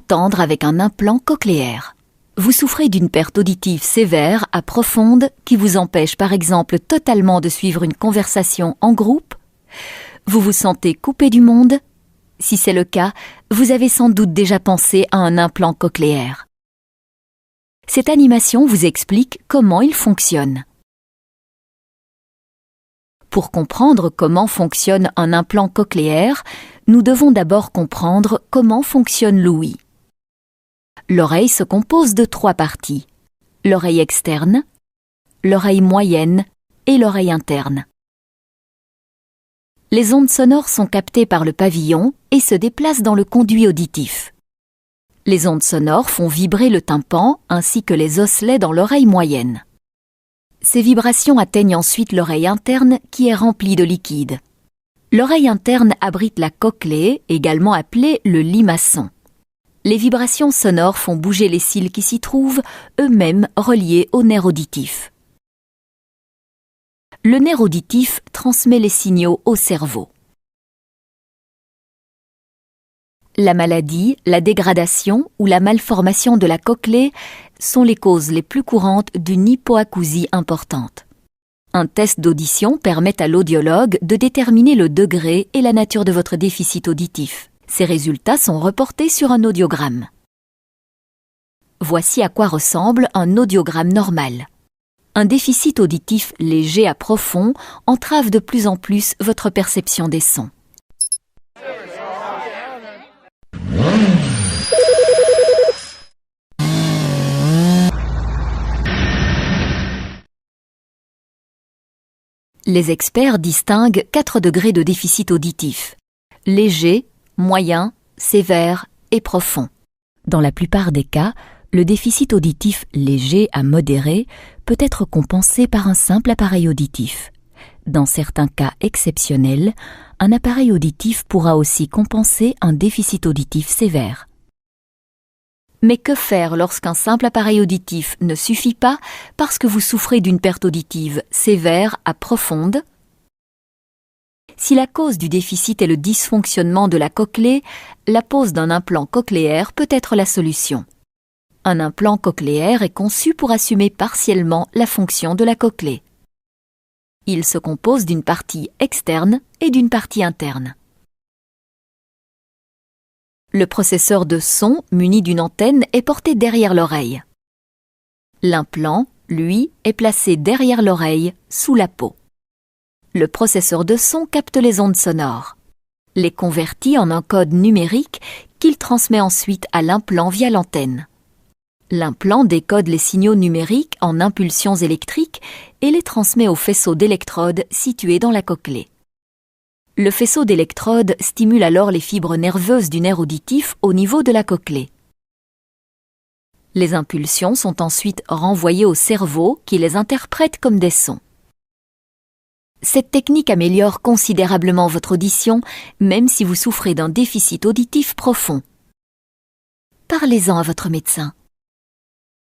entendre avec un implant cochléaire. Vous souffrez d'une perte auditive sévère à profonde qui vous empêche par exemple totalement de suivre une conversation en groupe. Vous vous sentez coupé du monde? Si c'est le cas, vous avez sans doute déjà pensé à un implant cochléaire. Cette animation vous explique comment il fonctionne. Pour comprendre comment fonctionne un implant cochléaire, nous devons d'abord comprendre comment fonctionne l'ouïe. L'oreille se compose de 3 parties: l'oreille externe, l'oreille moyenne et l'oreille interne. Les ondes sonores sont captées par le pavillon et se déplacent dans le conduit auditif. Les ondes sonores font vibrer le tympan ainsi que les osselets dans l'oreille moyenne. Ces vibrations atteignent ensuite l'oreille interne qui est remplie de liquide. L'oreille interne abrite la cochlée, également appelée le limaçon. Les vibrations sonores font bouger les cils qui s'y trouvent, eux-mêmes reliés au nerf auditif. Le nerf auditif transmet les signaux au cerveau. La maladie, la dégradation ou la malformation de la cochlée sont les causes les plus courantes d'une hypoacousie importante. Un test d'audition permet à l'audiologue de déterminer le degré et la nature de votre déficit auditif. Ces résultats sont reportés sur un audiogramme. Voici à quoi ressemble un audiogramme normal. Un déficit auditif léger à profond entrave de plus en plus votre perception des sons. Les experts distinguent 4 degrés de déficit auditif: léger, moyen, sévère et profond. Dans la plupart des cas, le déficit auditif léger à modéré peut être compensé par un simple appareil auditif. Dans certains cas exceptionnels, un appareil auditif pourra aussi compenser un déficit auditif sévère. Mais que faire lorsqu'un simple appareil auditif ne suffit pas parce que vous souffrez d'une perte auditive sévère à profonde? Si la cause du déficit est le dysfonctionnement de la cochlée, la pose d'un implant cochléaire peut être la solution. Un implant cochléaire est conçu pour assumer partiellement la fonction de la cochlée. Il se compose d'une partie externe et d'une partie interne. Le processeur de son muni d'une antenne est porté derrière l'oreille. L'implant, lui, est placé derrière l'oreille, sous la peau. Le processeur de son capte les ondes sonores, les convertit en un code numérique qu'il transmet ensuite à l'implant via l'antenne. L'implant décode les signaux numériques en impulsions électriques et les transmet au faisceau d'électrodes situé dans la cochlée. Le faisceau d'électrodes stimule alors les fibres nerveuses du nerf auditif au niveau de la cochlée. Les impulsions sont ensuite renvoyées au cerveau qui les interprète comme des sons. Cette technique améliore considérablement votre audition, même si vous souffrez d'un déficit auditif profond. Parlez-en à votre médecin.